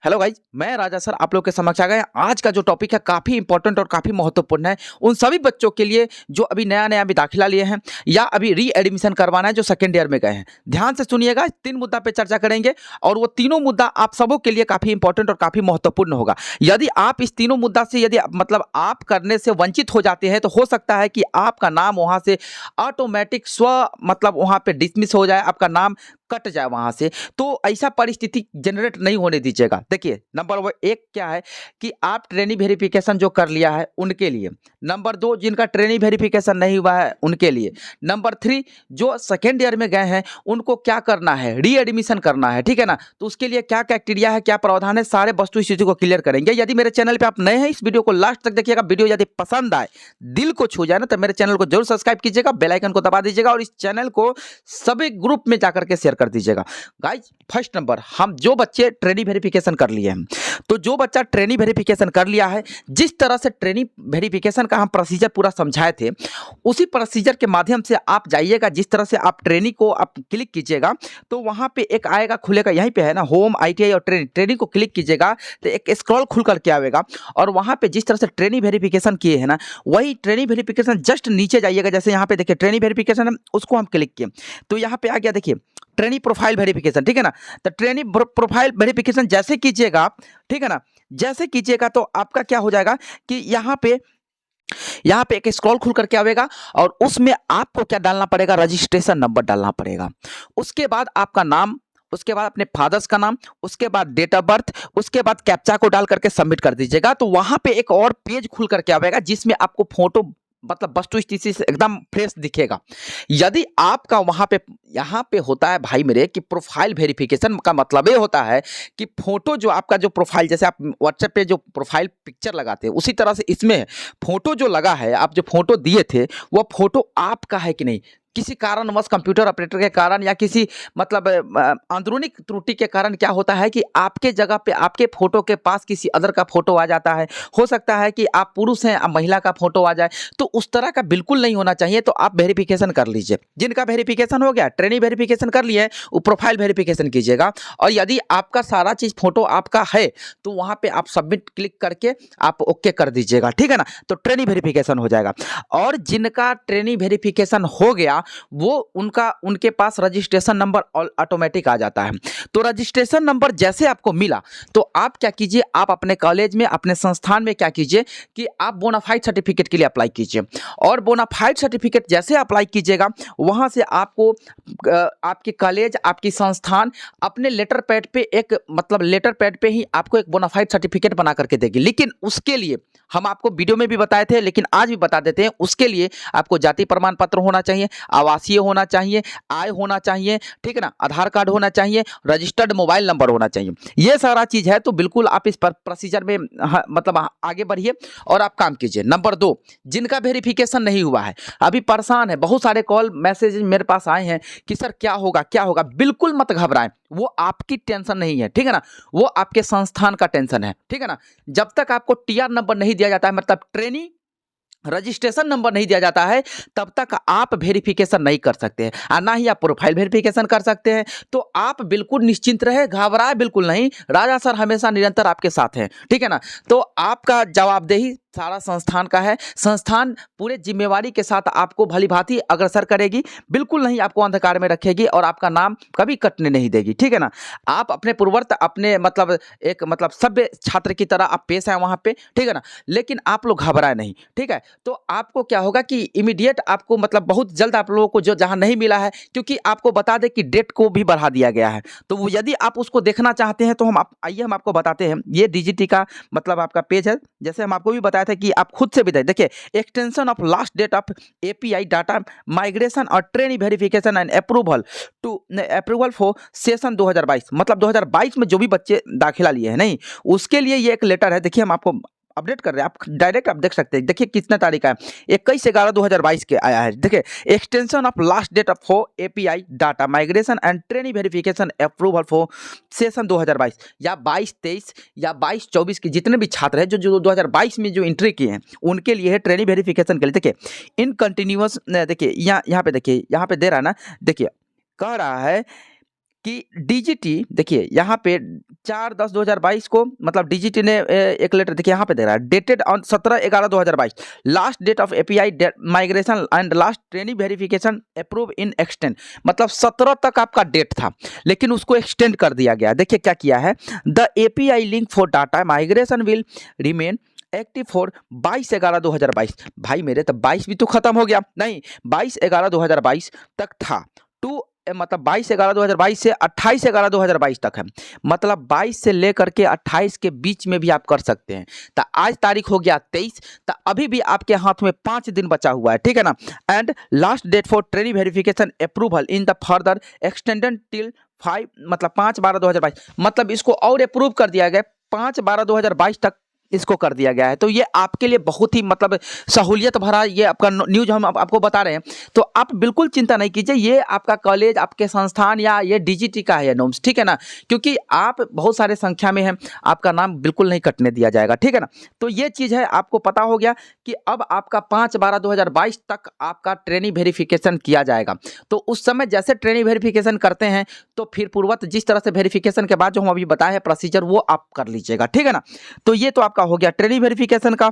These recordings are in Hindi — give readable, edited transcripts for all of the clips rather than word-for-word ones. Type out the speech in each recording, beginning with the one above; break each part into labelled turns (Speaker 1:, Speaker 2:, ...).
Speaker 1: हेलो गाइज, मैं राजा सर आप लोग के समक्ष आ गए। आज का जो टॉपिक है काफ़ी इंपॉर्टेंट और काफ़ी महत्वपूर्ण है उन सभी बच्चों के लिए जो अभी नया नया भी दाखिला लिए हैं या अभी री एडमिशन करवाना है, जो सेकेंड ईयर में गए हैं। ध्यान से सुनिएगा, 3 मुद्दा पे चर्चा करेंगे और वो तीनों मुद्दा आप सबों के लिए काफ़ी इंपॉर्टेंट और काफ़ी महत्वपूर्ण होगा। यदि आप इस तीनों मुद्दा से यदि मतलब आप करने से वंचित हो जाते हैं तो हो सकता है कि आपका नाम वहाँ से ऑटोमेटिक मतलब वहाँ पे डिसमिस हो जाए, आपका नाम कट जाए वहां से। तो ऐसा परिस्थिति जनरेट नहीं होने दीजिएगा। देखिए, नंबर 1 क्या है कि आप ट्रेनिंग वेरिफिकेशन जो कर लिया है उनके लिए। नंबर 2, जिनका ट्रेनिंग वेरिफिकेशन नहीं हुआ है उनके लिए। नंबर 3, जो सेकेंड ईयर में गए हैं उनको क्या करना है, री एडमिशन करना है, ठीक है ना। तो उसके लिए क्या क्राइटेरिया है, क्या प्रावधान है, सारे वस्तु स्थिति को क्लियर करेंगे। यदि मेरे चैनल पर आप नए हैं, इस वीडियो को लास्ट तक देखिएगा। वीडियो यदि पसंद आए, दिल को छू जाए ना, तो मेरे चैनल को जरूर सब्सक्राइब कीजिएगा, बेल आइकन को दबा दीजिएगा और इस चैनल को सभी ग्रुप में जाकर के शेयर कर दीजिएगा। गाइज, फर्स्ट नंबर, हम जो बच्चे ट्रेनिंग वेरिफिकेशन कर लिए हैं, तो जो बच्चा ट्रेनिंग वेरिफिकेशन कर लिया है, जिस तरह से ट्रेनिंग वेरिफिकेशन का हम प्रोसीजर पूरा समझाए थे, उसी प्रोसीजर के माध्यम से आप जाइएगा। जिस तरह से आप ट्रेनिंग को आप क्लिक कीजिएगा तो वहां पे एक आएगा, खुलेगा, यहीं पे है ना, होम ITI और ट्रेनिंग को क्लिक कीजिएगा तो एक स्क्रॉल खुल करके आएगा और वहां पे जिस तरह से ट्रेनिंग वेरिफिकेशन किए हैं ना, वही ट्रेनिंग वेरिफिकेशन जस्ट नीचे जाइएगा। जैसे यहाँ पे देखिए ट्रेनिंग वेरिफिकेशन है, उसको हम क्लिक किए तो यहाँ पे आ गया, देखिए ट्रेनिंग प्रोफाइल वेरिफिकेशन, ठीक है ना। तो ट्रेनिंग प्रोफाइल वेरिफिकेशन जैसे कीजिएगा आप, ठीक है ना, जैसे कीजिएगा तो आपका क्या हो जाएगा कि यहाँ पे एक स्क्रॉल खुल करके आएगा और उसमें आपको क्या डालना पड़ेगा, रजिस्ट्रेशन नंबर डालना पड़ेगा। उसके बाद आपका नाम, उसके बाद अपने फादर्स का नाम, उसके बाद डेट ऑफ बर्थ, उसके बाद कैप्चा को डाल करके सबमिट कर दीजिएगा। तो वहां पे एक और पेज खुल करके आएगा जिसमें आपको फोटो मतलब वस्तु स्थिति से एकदम फ्रेश दिखेगा। यदि आपका वहां पे यहाँ पे होता है भाई मेरे कि प्रोफाइल वेरिफिकेशन का मतलब ये होता है कि फोटो जो आपका जो प्रोफाइल, जैसे आप व्हाट्सएप पे जो प्रोफाइल पिक्चर लगाते हैं उसी तरह से इसमें फोटो जो लगा है, आप जो फोटो दिए थे वो फोटो आपका है कि नहीं। किसी कारणवश कंप्यूटर ऑपरेटर के कारण या किसी मतलब अंदरूनी त्रुटि के कारण क्या होता है कि आपके जगह पे आपके फोटो के पास किसी अदर का फोटो आ जाता है। हो सकता है कि आप पुरुष हैं, आप महिला का फोटो आ जाए, तो उस तरह का बिल्कुल नहीं होना चाहिए। तो आप वेरिफिकेशन कर लीजिए। जिनका वेरिफिकेशन हो गया, ट्रेनिंग वेरिफिकेशन कर लिए, वो प्रोफाइल वेरिफिकेशन कीजिएगा और यदि आपका सारा चीज़ फोटो आपका है तो वहाँ पे आप सबमिट क्लिक करके आप ओके कर दीजिएगा, ठीक है ना। तो ट्रेनिंग वेरिफिकेशन हो जाएगा। और जिनका ट्रेनिंग वेरिफिकेशन हो गया वो उनके पास रजिस्ट्रेशन नंबर ऑटोमेटिक आ जाता है। तो रजिस्ट्रेशन नंबर जैसे आपको मिला तो आप क्या कीजिए, आप अपने कॉलेज में, अपने संस्थान में क्या कीजिए कि आप बोनाफाइड सर्टिफिकेट के लिए अप्लाई कीजिए। और बोनाफाइड सर्टिफिकेट जैसे अप्लाई कीजिएगा वहां से आपको आपके कॉलेज, आपकी संस्थान अपने लेटर पैड पे एक मतलब लेटर पैड पे ही आपको एक बोनाफाइड सर्टिफिकेट बना करके देगी। लेकिन उसके लिए हम आपको वीडियो में भी बताए थे, लेकिन आज भी बता देते हैं, उसके लिए आपको जाति प्रमाण पत्र होना चाहिए, आवासीय होना चाहिए, आय होना चाहिए, ठीक है ना, आधार कार्ड होना चाहिए, रजिस्टर्ड मोबाइल नंबर होना चाहिए। ये सारा चीज है। तो बिल्कुल आप इस पर प्रोसीजर में मतलब आगे बढ़िए और आप काम कीजिए। नंबर 2, जिनका वेरिफिकेशन नहीं हुआ है, अभी परेशान है, बहुत सारे कॉल मैसेज मेरे पास आए हैं कि सर क्या होगा क्या होगा। बिल्कुल मत घबराएं, वो आपकी टेंशन नहीं है, ठीक है ना, वो आपके संस्थान का टेंशन है, ठीक है ना। जब तक आपको TR नंबर नहीं दिया जाता है, मतलब ट्रेनिंग रजिस्ट्रेशन नंबर नहीं दिया जाता है, तब तक आप वेरिफिकेशन नहीं कर सकते हैं और ना ही आप प्रोफाइल वेरिफिकेशन कर सकते हैं। तो आप बिल्कुल निश्चिंत रहे, घबराए बिल्कुल नहीं। राजा सर हमेशा निरंतर आपके साथ हैं, ठीक है ना। तो आपका जवाबदेही सारा संस्थान का है। संस्थान पूरे जिम्मेवारी के साथ आपको भली भांति अग्रसर करेगी, बिल्कुल नहीं आपको अंधकार में रखेगी और आपका नाम कभी कटने नहीं देगी, ठीक है ना। आप अपने पूर्ववर्त, अपने मतलब एक मतलब सभ्य छात्र की तरह आप पेश हैं वहाँ पे, ठीक है ना। लेकिन आप लोग घबराए नहीं, ठीक है। तो आपको क्या होगा कि इमीडिएट आपको मतलब बहुत जल्द आप लोगों को जो जहाँ नहीं मिला है, क्योंकि आपको बता दें कि डेट को भी बढ़ा दिया गया है, तो वो यदि आप उसको देखना चाहते हैं तो आइए हम आपको बताते हैं। ये DGT का मतलब आपका पेज है। जैसे हम आपको भी बताया था कि आप खुद से भी देखिए, extension of last date of API data migration और training verification and approval for session 2022, मतलब 2022 में जो भी बच्चे दाखिला लिए हैं नहीं, उसके लिए ये एक लेटर है। देखिए, हम आपको अपडेट कर रहे हैं, आप डायरेक्ट आप देख सकते हैं। देखिए कितना तारीख का है, 21/11/2022 के आया है। देखिए, extension of last date of for API data migration and training verification approval for session 2022 या 22-23 या 22-24 के जितने भी छात्र हैं जो 2022 में जो एंट्री किए हैं उनके लिए है ट्रेनिंग वेरिफिकेशन के लिए। देखिए इन कंटिन्यूअस, देखिए यहाँ पे देखिए, यहाँ पे दे रहा है ना, देखिए कह रहा है कि डीजीटी देखिए यहाँ पे 4/10/2022 को मतलब डीजीटी ने एक लेटर देखिए यहाँ पे दे रहा है, dated on 17/11/2022, last date of API migration and last training verification approve in extend, मतलब 17 तक आपका डेट था लेकिन उसको एक्सटेंड कर दिया गया। देखिए क्या किया है, the API link for data migration will remain active for 22/11/2022। भाई मेरे तो 22 भी तो खत्म हो गया, नहीं 22/11/2022 तक था। टू मतलब 22/11/2022 से 28/11/2022 तक है, मतलब 22 से लेकर के 28 के बीच में भी आप कर सकते हैं। तो आज तारीख हो गया 23, तो अभी भी आपके हाथ में 5 दिन बचा हुआ है, ठीक है ना। And last date for training verification approval in the further extended till 5 मतलब 5/12/2022, मतलब इसको और अप्रूव कर दिया गया 5/12/2022 तक इसको कर दिया गया है। तो ये आपके लिए बहुत ही मतलब सहूलियत भरा ये आपका न्यूज़ हम आपको बता रहे हैं। तो आप बिल्कुल चिंता नहीं कीजिए, ये आपका कॉलेज, आपके संस्थान या ये डीजीटी का है नॉर्म्स, ठीक है ना, क्योंकि आप बहुत सारे संख्या में हैं, आपका नाम बिल्कुल नहीं कटने दिया जाएगा, ठीक है ना। तो ये चीज़ है, आपको पता हो गया कि अब आपका 5/12/2022 तक आपका ट्रेनिंग वेरिफिकेशन किया जाएगा। तो उस समय जैसे ट्रेनिंग वेरिफिकेशन करते हैं तो फिर पूर्वत जिस तरह से वेरिफिकेशन के बाद जो हम अभी बताए हैं प्रोसीजर, वो आप कर लीजिएगा, ठीक है ना। तो ये तो आपका हो गया ट्रेनिंग वेरिफिकेशन का।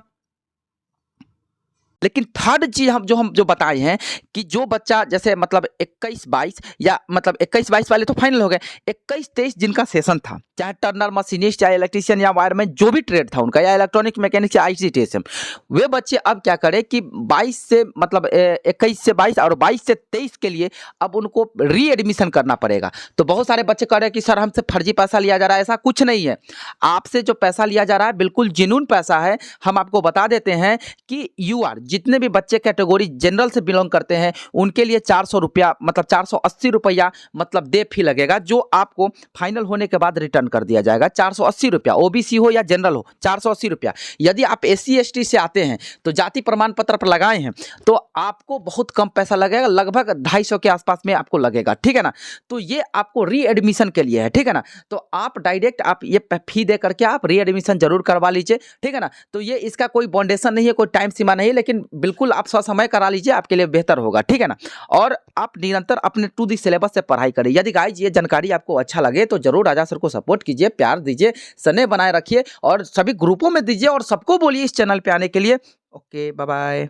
Speaker 1: लेकिन थर्ड चीज हम जो बताए हैं कि जो बच्चा जैसे मतलब 21-22 या मतलब 21-22 वाले तो फाइनल हो गए, 21-23 जिनका सेशन था, चाहे टर्नर मशीनिस्ट या इलेक्ट्रीशियन या वायरमैन जो भी ट्रेड था उनका, या इलेक्ट्रॉनिक मैकेनिक्स या ICTSM, वे बच्चे अब क्या करें कि 22 से मतलब 21 से 22 और 22 से 23 के लिए अब उनको री एडमिशन करना पड़ेगा। तो बहुत सारे बच्चे कह रहे हैं कि सर हमसे फर्जी पैसा लिया जा रहा है, ऐसा कुछ नहीं है। आपसे जो पैसा लिया जा रहा है बिल्कुल जेन्युइन पैसा है। हम आपको बता देते हैं कि UR जितने भी बच्चे कैटेगरी जनरल से बिलोंग करते हैं उनके लिए 400 रुपया मतलब 480 रुपया मतलब डे फी लगेगा, जो आपको फाइनल होने के बाद रिटर्न कर दिया जाएगा। 480 रुपया, OBC हो या जनरल हो 480 रुपया। यदि आप SC ST से आते हैं तो जाति प्रमाण पत्र पर लगाए हैं तो आपको बहुत कम पैसा लगेगा, लगभग 250 के आसपास में आपको लगेगा, ठीक है ना। तो ये आपको री एडमिशन के लिए है, ठीक है ना। तो आप डायरेक्ट आप ये फी दे करके आप री एडमिशन जरूर करवा लीजिए, ठीक है ना। तो ये इसका कोई बाउंडेशन नहीं है, कोई टाइम सीमा नहीं है, लेकिन बिल्कुल आप समय करा लीजिए, आपके लिए बेहतर होगा, ठीक है ना। और आप निरंतर अपने टू दी सिलेबस से पढ़ाई करें। यदि गाइज ये जानकारी आपको अच्छा लगे तो जरूर राजा सर को सपोर्ट कीजिए, प्यार दीजिए, स्नेह बनाए रखिए और सभी ग्रुपों में दीजिए और सबको बोलिए इस चैनल पे आने के लिए। Okay, bye bye.